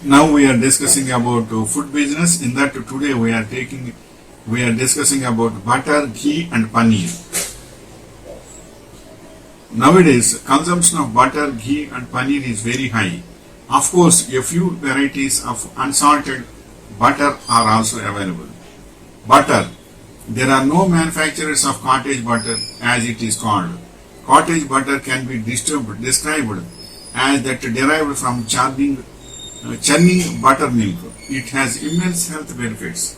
Now we are discussing about food business. In that today we are discussing about butter, ghee and paneer. Nowadays consumption of butter, ghee and paneer is very high. Of course, a few varieties of unsalted butter are also available. Butter. There are no manufacturers of cottage butter as it is called. Cottage butter can be described as that derived from churning buttermilk. It has immense health benefits.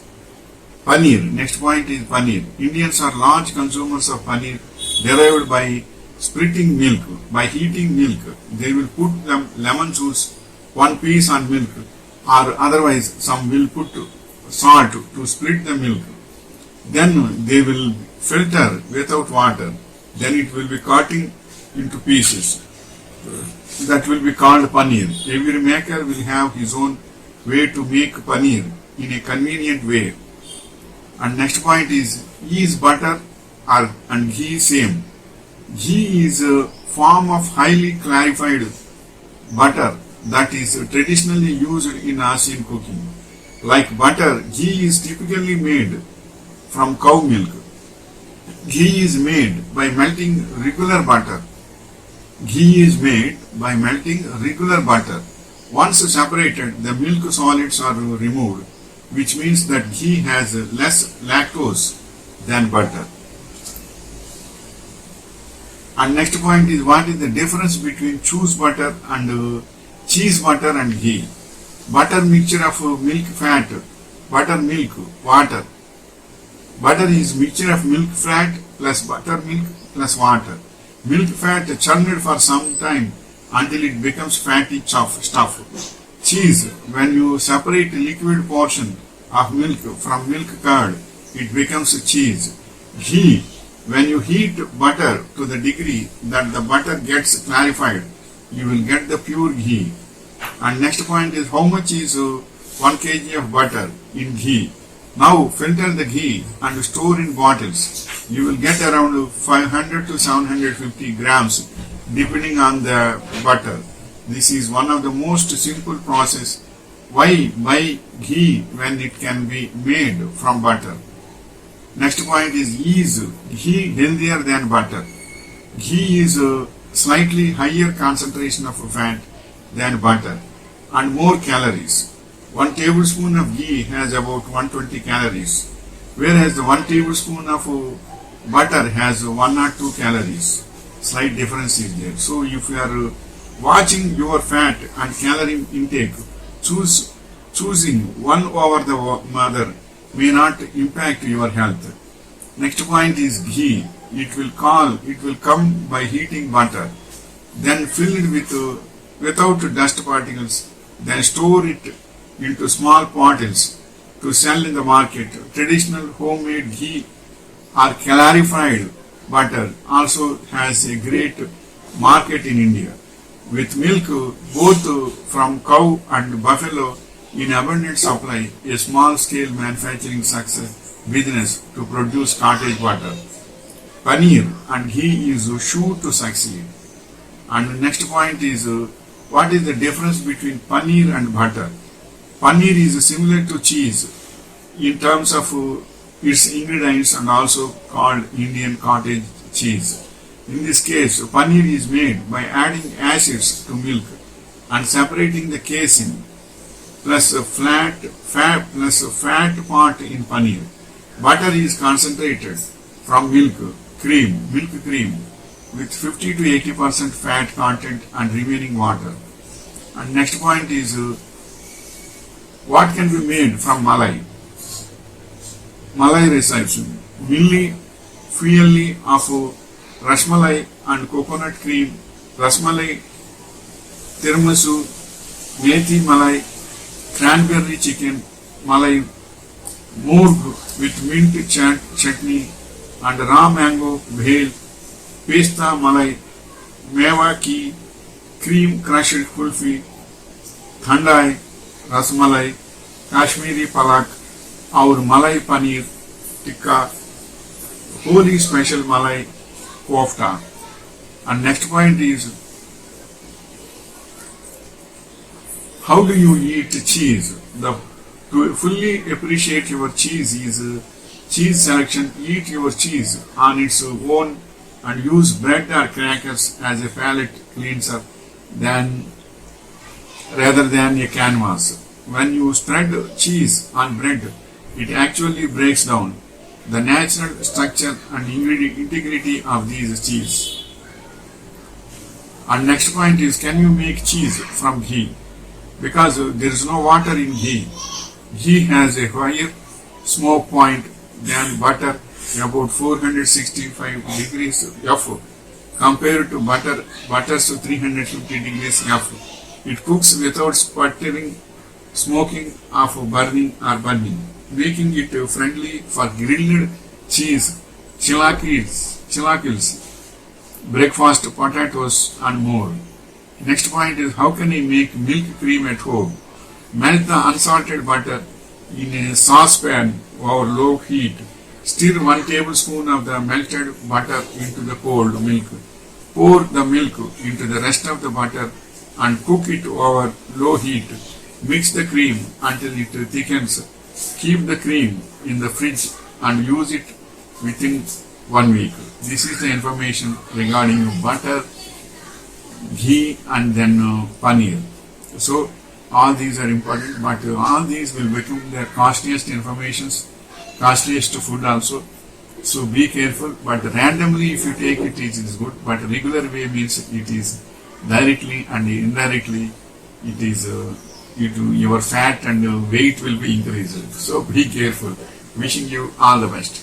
Paneer. Next point is paneer. Indians are large consumers of paneer derived by splitting milk. By heating milk, they will put lemon juice, one piece on milk, or otherwise some will put salt to split the milk. Then they will filter without water. Then it will be cutting into pieces. That will be called paneer. Every maker will have his own way to make paneer in a convenient way. And next point is butter and ghee same? Ghee is a form of highly clarified butter that is traditionally used in Asian cooking. Like butter, ghee is typically made from cow milk. Ghee is made by melting regular butter. Ghee is made by melting regular butter. Once separated, the milk solids are removed, which means that ghee has less lactose than butter. And next point is what is the difference between choose butter and cheese butter and ghee. Butter mixture of milk fat, buttermilk, water. Butter is mixture of milk fat plus buttermilk plus water. Milk fat churned for some time until it becomes fatty stuff. Cheese, when you separate liquid portion of milk from milk curd, it becomes cheese. Ghee, when you heat butter to the degree that the butter gets clarified, you will get the pure ghee. And next point is how much is 1 kg of butter in ghee. Now filter the ghee and store in bottles. You will get around 500 to 750 grams depending on the butter. This is one of the most simple process. Why buy ghee when it can be made from butter? Next point is ghee healthier than butter? Ghee is a slightly higher concentration of fat than butter and more calories. 1 tablespoon of ghee has about 120 calories, whereas the 1 tablespoon of butter has 1 or 2 calories. Slight difference is there. So if you are watching your fat and calorie intake, choosing one over the other may not impact your health. Next point is ghee. It will come by heating butter, then fill it without dust particles, then store it into small bottles to sell in the market. Traditional homemade ghee or clarified butter also has a great market in India. With milk both from cow and buffalo in abundant supply, a small scale manufacturing business to produce cottage butter. Paneer and ghee is sure to succeed. And the next point is what is the difference between paneer and butter? Paneer is similar to cheese in terms of its ingredients and also called Indian cottage cheese. In this case, paneer is made by adding acids to milk and separating the casein plus a fat part in paneer. Butter is concentrated from milk cream with 50 to 80% fat content and remaining water. And next point is what can be made from malai. Malai recipes mainly fuelly of rasmalai and coconut cream, rasmalai, tiramisu, methi malai, cranberry chicken malai, moog with mint chutney and raw mango bhel, pista malai, mewa ki, cream crushed kulfi, thandai, rasmalai, Kashmiri palak, और मलाई paneer tikka, Holi special malai kofta. And next point is How do you eat cheese? To fully appreciate your cheese is cheese selection. Eat your cheese on its own and use bread or crackers as a palate cleanser than rather than a canvas. When you spread cheese on bread, it actually breaks down the natural structure and integrity of these cheese. And next point is, can you make cheese from ghee? Because there is no water in ghee. Ghee has a higher smoke point than butter, about 465 degrees F, compared to butter's 350 degrees F. It cooks without sputtering, smoking, of burning or burning, making it friendly for grilled cheese, chilaquiles, breakfast potatoes and more. Next point is, how can I make milk cream at home? Melt the unsalted butter in a saucepan over low heat. Stir 1 tablespoon of the melted butter into the cold milk. Pour the milk into the rest of the butter and cook it over low heat. Mix the cream until it thickens. Keep the cream in the fridge and use it within 1 week. This is the information regarding butter, ghee and then paneer. So all these are important, but all these will become the costliest informations, costliest food also. So be careful, but randomly if you take it, it is good, but regular way means it is directly and indirectly it is your fat and weight will be increased. So be careful. Wishing you all the best.